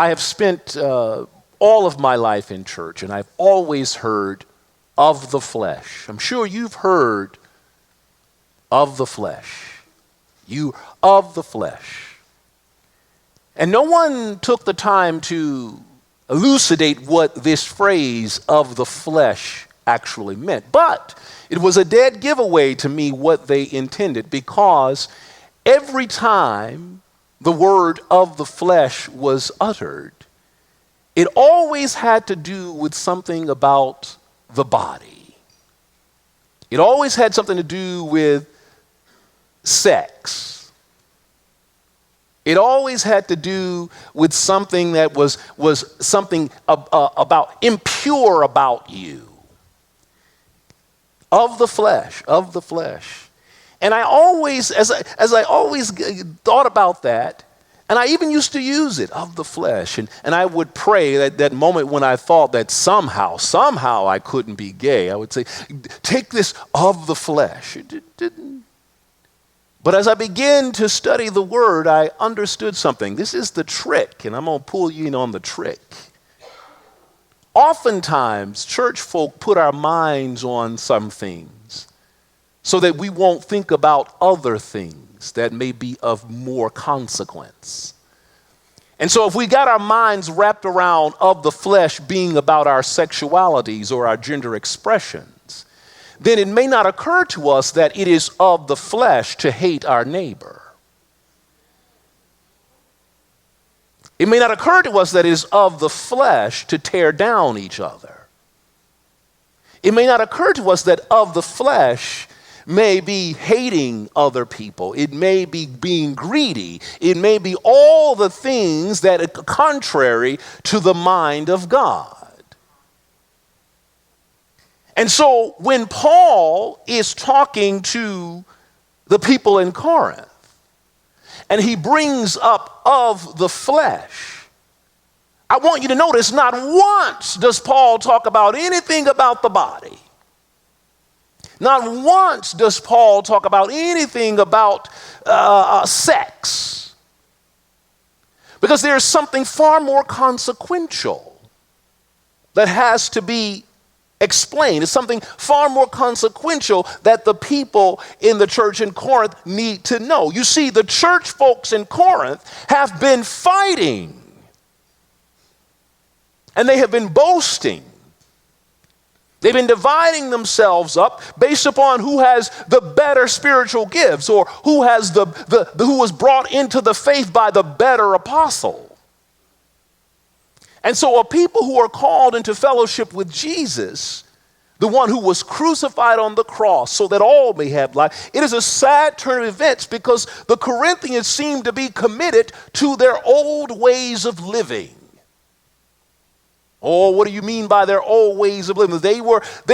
I have spent all of my life in church, and I've always heard of the flesh. I'm sure you've heard of the flesh. Of the flesh. And no one took the time to elucidate what this phrase of the flesh actually meant. But it was a dead giveaway to me what they intended, because every time the word of the flesh was uttered, it always had to do with something about the body. It always had something to do with sex. It always had to do with something that was something about impure about you. Of the flesh, of the flesh. And I always, as I always thought about that, and I even used to use it, of the flesh. And I would pray that moment when I thought that somehow I couldn't be gay, I would say, take this of the flesh. It didn't. But as I began to study the word, I understood something. This is the trick, and I'm going to pull you in on the trick. Oftentimes, church folk put our minds on some things so that we won't think about other things that may be of more consequence. And so if we got our minds wrapped around of the flesh being about our sexualities or our gender expressions, then it may not occur to us that it is of the flesh to hate our neighbor. It may not occur to us that it is of the flesh to tear down each other. It may not occur to us that of the flesh may be hating other people. It may be being greedy. It may be all the things that are contrary to the mind of God. And so when Paul is talking to the people in Corinth, and he brings up of the flesh, I want you to notice not once does Paul talk about anything about the body. Not once does Paul talk about anything about sex. Because there's something far more consequential that has to be explained. It's something far more consequential that the people in the church in Corinth need to know. You see, the church folks in Corinth have been fighting, and they have been boasting. They've been dividing themselves up based upon who has the better spiritual gifts, or who has who was brought into the faith by the better apostle. And so a people who are called into fellowship with Jesus, the one who was crucified on the cross so that all may have life, it is a sad turn of events, because the Corinthians seem to be committed to their old ways of living. Oh, what do you mean by their old ways of living? They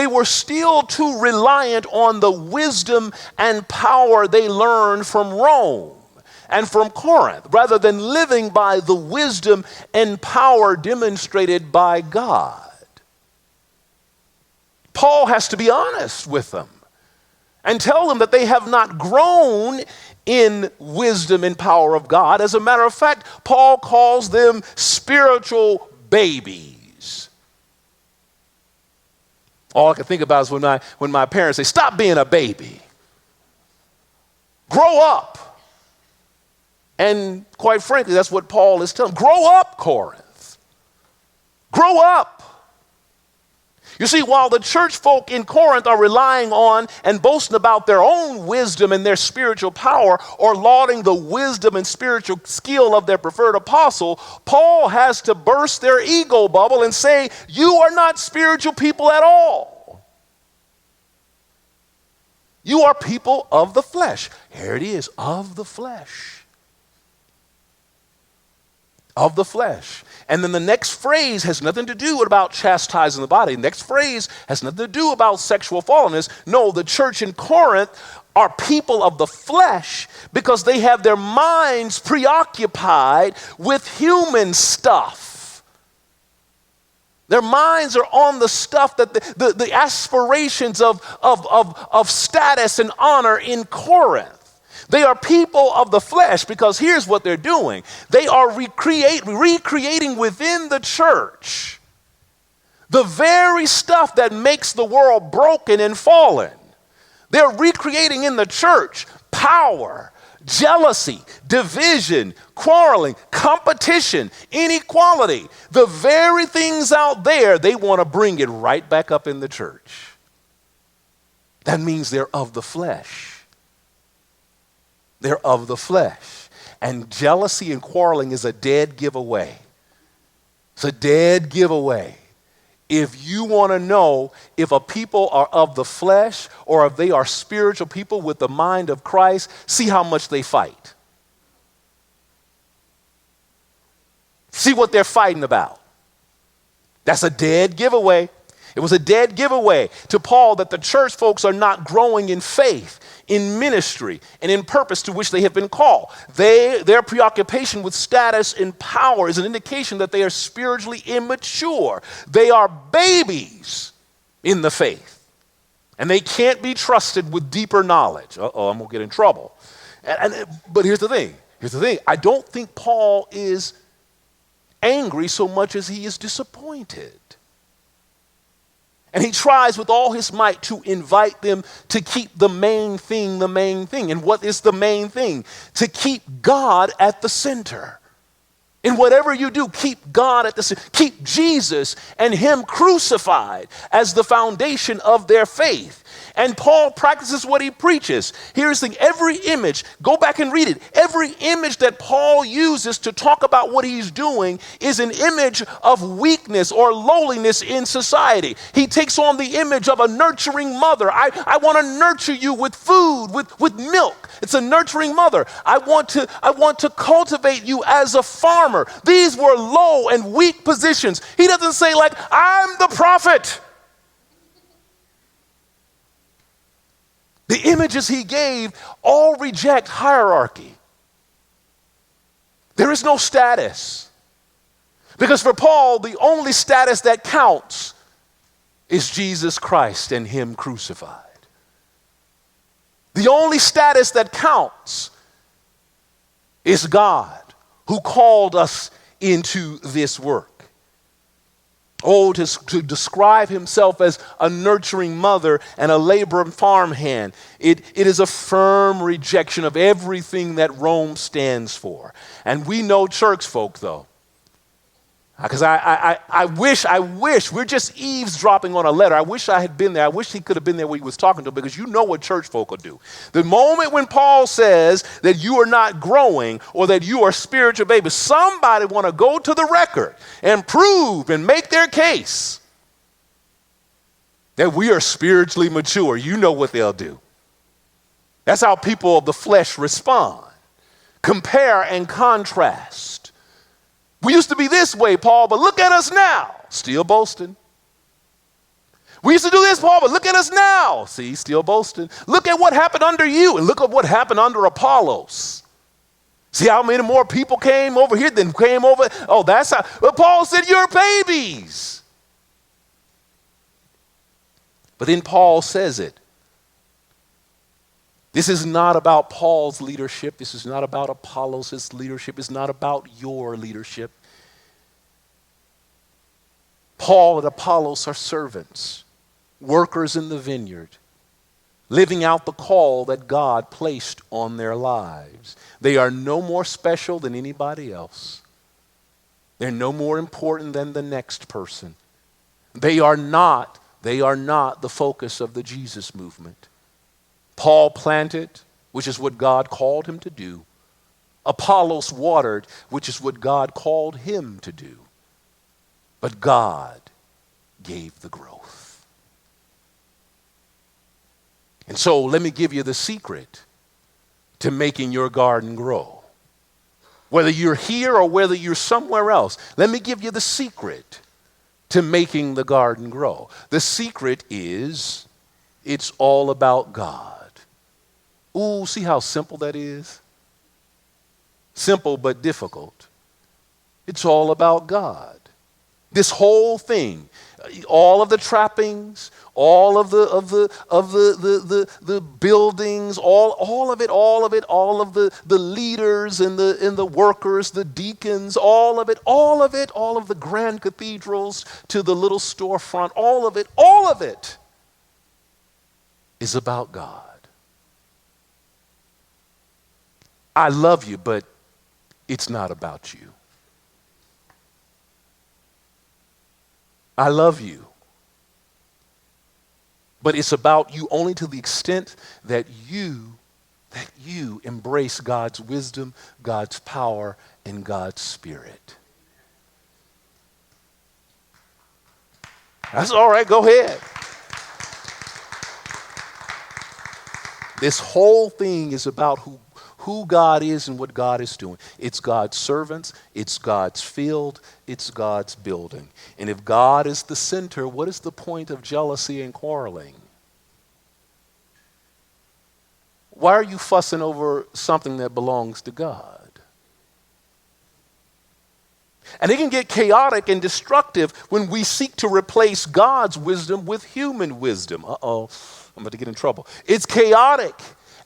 were still too reliant on the wisdom and power they learned from Rome and from Corinth, rather than living by the wisdom and power demonstrated by God. Paul has to be honest with them and tell them that they have not grown in wisdom and power of God. As a matter of fact, Paul calls them spiritual babies. All I can think about is when my parents say, stop being a baby. Grow up. And quite frankly, that's what Paul is telling them. Grow up, Corinth. Grow up. You see, while the church folk in Corinth are relying on and boasting about their own wisdom and their spiritual power, or lauding the wisdom and spiritual skill of their preferred apostle, Paul has to burst their ego bubble and say, you are not spiritual people at all. You are people of the flesh. Here it is, of the flesh. Of the flesh. And then the next phrase has nothing to do about chastising the body. The next phrase has nothing to do about sexual fallenness. No, the church in Corinth are people of the flesh because they have their minds preoccupied with human stuff. Their minds are on the stuff that the aspirations of status and honor in Corinth. They are people of the flesh because here's what they're doing. They are recreating within the church the very stuff that makes the world broken and fallen. They're recreating in the church power, jealousy, division, quarreling, competition, inequality. The very things out there, they want to bring it right back up in the church. That means they're of the flesh. They're of the flesh. And jealousy and quarreling is a dead giveaway. It's a dead giveaway. If you want to know if a people are of the flesh or if they are spiritual people with the mind of Christ, see how much they fight. See what they're fighting about. That's a dead giveaway. It was a dead giveaway to Paul that the church folks are not growing in faith, in ministry, and in purpose to which they have been called. Their preoccupation with status and power is an indication that they are spiritually immature. They are babies in the faith, and they can't be trusted with deeper knowledge. I'm going to get in trouble. But here's the thing. I don't think Paul is angry so much as he is disappointed. And he tries with all his might to invite them to keep the main thing the main thing. And what is the main thing? To keep God at the center. In whatever you do, keep God at the center. Keep Jesus and him crucified as the foundation of their faith. And Paul practices what he preaches. Here's the thing, every image, go back and read it. Every image that Paul uses to talk about what he's doing is an image of weakness or lowliness in society. He takes on the image of a nurturing mother. I want to nurture you with food, with milk. It's a nurturing mother. I want to cultivate you as a farmer. These were low and weak positions. He doesn't say like, I'm the prophet. The images he gave all reject hierarchy. There is no status. Because for Paul, the only status that counts is Jesus Christ and him crucified. The only status that counts is God who called us into this work. Oh, to describe himself as a nurturing mother and a laboring farmhand, it is a firm rejection of everything that Rome stands for. And we know church folk, though. Because I wish, we're just eavesdropping on a letter. I wish I had been there. I wish he could have been there when he was talking to him, because you know what church folk will do. The moment when Paul says that you are not growing or that you are spiritual babies, somebody want to go to the record and prove and make their case that we are spiritually mature. You know what they'll do. That's how people of the flesh respond. Compare and contrast. We used to be this way, Paul, but look at us now. Still boasting. We used to do this, Paul, but look at us now. See, still boasting. Look at what happened under you, and look at what happened under Apollos. See how many more people came over here than came over? Oh, that's how. But Paul said, you're babies. But then Paul says it. This is not about Paul's leadership. This is not about Apollos' leadership. It's not about your leadership. Paul and Apollos are servants, workers in the vineyard, living out the call that God placed on their lives. They are no more special than anybody else. They're no more important than the next person. They are not the focus of the Jesus movement. Paul planted, which is what God called him to do. Apollos watered, which is what God called him to do. But God gave the growth. And so let me give you the secret to making your garden grow. Whether you're here or whether you're somewhere else, let me give you the secret to making the garden grow. The secret is it's all about God. Ooh, see how simple that is? Simple but difficult. It's all about God. This whole thing, all of the trappings, all of the buildings, all of the leaders and the workers, the deacons, all of the grand cathedrals to the little storefront, all of it is about God. I love you, but it's not about you. I love you, but it's about you only to the extent that you embrace God's wisdom, God's power, and God's spirit. That's all right, go ahead. This whole thing is about who God is and what God is doing. It's God's servants, it's God's field, it's God's building. And if God is the center, what is the point of jealousy and quarreling? Why are you fussing over something that belongs to God? And it can get chaotic and destructive when we seek to replace God's wisdom with human wisdom. I'm about to get in trouble. It's chaotic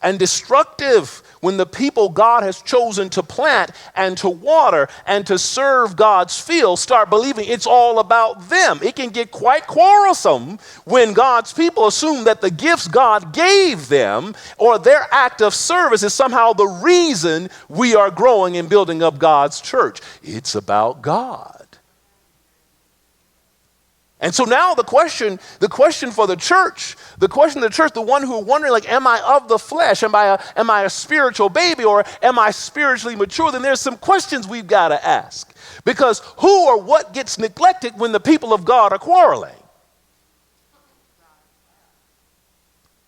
and destructive when the people God has chosen to plant and to water and to serve God's field start believing it's all about them. It can get quite quarrelsome when God's people assume that the gifts God gave them or their act of service is somehow the reason we are growing and building up God's church. It's about God. And so now the question for the church, the one who are wondering, like, am I of the flesh? Am I a spiritual baby, or am I spiritually mature? Then there's some questions we've got to ask. Because who or what gets neglected when the people of God are quarreling?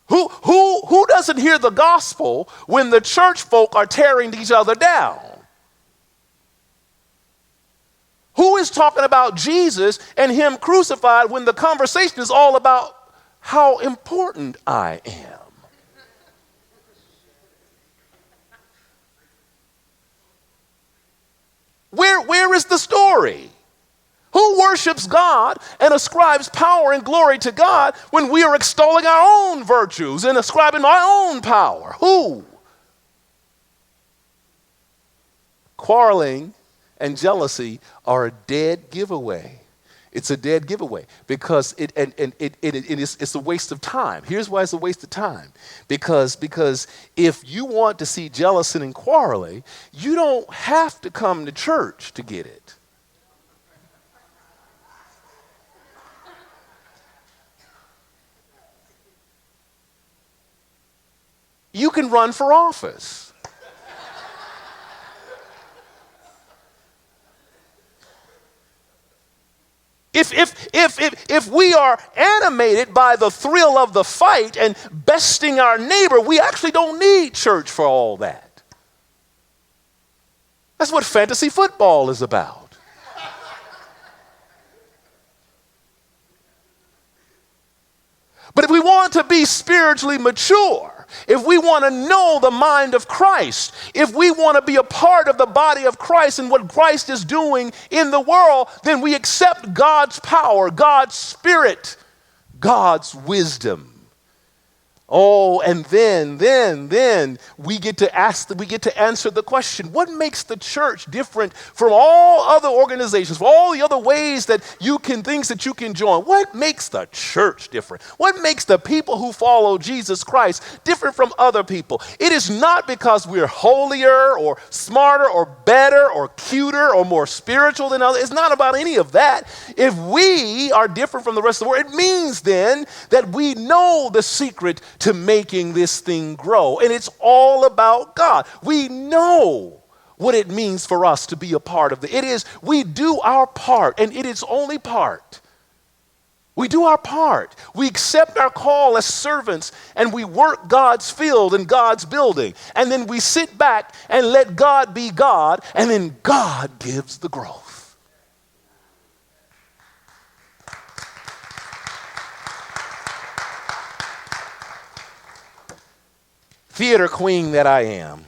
Who doesn't hear the gospel when the church folk are tearing each other down? Who is talking about Jesus and him crucified when the conversation is all about how important I am? Where is the story? Who worships God and ascribes power and glory to God when we are extolling our own virtues and ascribing our own power? Who? Quarreling and jealousy are a dead giveaway. It's a dead giveaway because it's a waste of time. Here's why it's a waste of time. Because if you want to see jealousy and quarreling, you don't have to come to church to get it. You can run for office. If we are animated by the thrill of the fight and besting our neighbor, we actually don't need church for all that. That's what fantasy football is about. But if we want to be spiritually mature, if we want to know the mind of Christ, if we want to be a part of the body of Christ and what Christ is doing in the world, then we accept God's power, God's spirit, God's wisdom. Oh, and then we get to answer the question, what makes the church different from all other organizations, from all the other ways that things that you can join? What makes the church different? What makes the people who follow Jesus Christ different from other people? It is not because we're holier or smarter or better or cuter or more spiritual than others. It's not about any of that. If we are different from the rest of the world, it means then that we know the secret to making this thing grow. And it's all about God. We know what it means for us to be a part of we do our part, and it is only part. We do our part. We accept our call as servants, and we work God's field and God's building. And then we sit back and let God be God, and then God gives the growth. Theater queen that I am.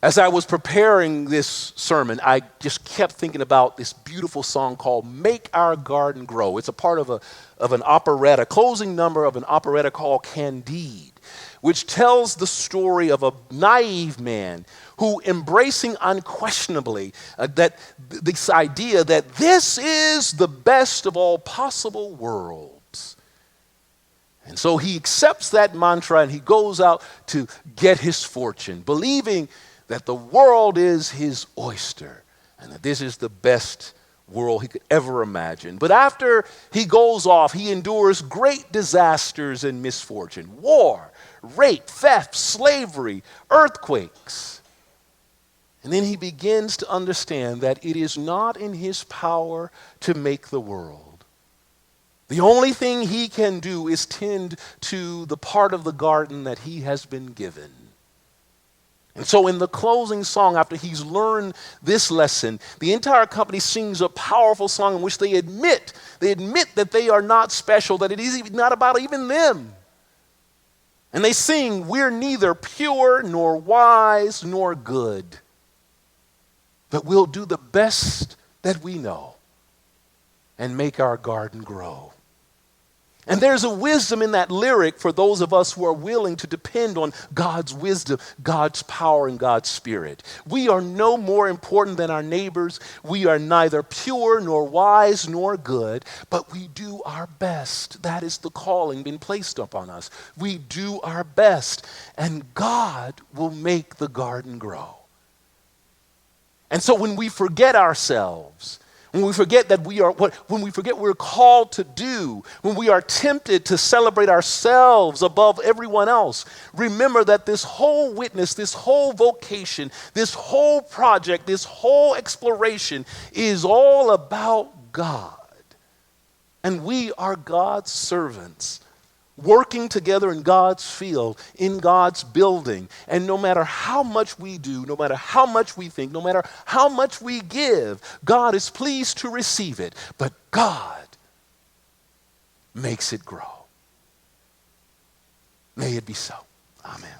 As I was preparing this sermon, I just kept thinking about this beautiful song called Make Our Garden Grow. It's a part of an operetta, closing number of an operetta called Candide, which tells the story of a naive man who, embracing unquestionably that this idea that this is the best of all possible worlds. And so he accepts that mantra and he goes out to get his fortune, believing that the world is his oyster and that this is the best world he could ever imagine. But after he goes off, he endures great disasters and misfortune: war, rape, theft, slavery, earthquakes. And then he begins to understand that it is not in his power to make the world. The only thing he can do is tend to the part of the garden that he has been given. And so in the closing song, after he's learned this lesson, the entire company sings a powerful song in which they admit that they are not special, that it is not about even them. And they sing, "We're neither pure nor wise nor good, but we'll do the best that we know and make our garden grow." And there's a wisdom in that lyric for those of us who are willing to depend on God's wisdom, God's power, and God's Spirit. We are no more important than our neighbors. We are neither pure nor wise nor good, but we do our best. That is the calling being placed upon us. We do our best, and God will make the garden grow. And so when we forget ourselves, when we forget that when we forget what we're called to do, when we are tempted to celebrate ourselves above everyone else, remember that this whole witness, this whole vocation, this whole project, this whole exploration is all about God. And we are God's servants, working together in God's field, in God's building. And no matter how much we do, no matter how much we think, no matter how much we give, God is pleased to receive it. But God makes it grow. May it be so. Amen.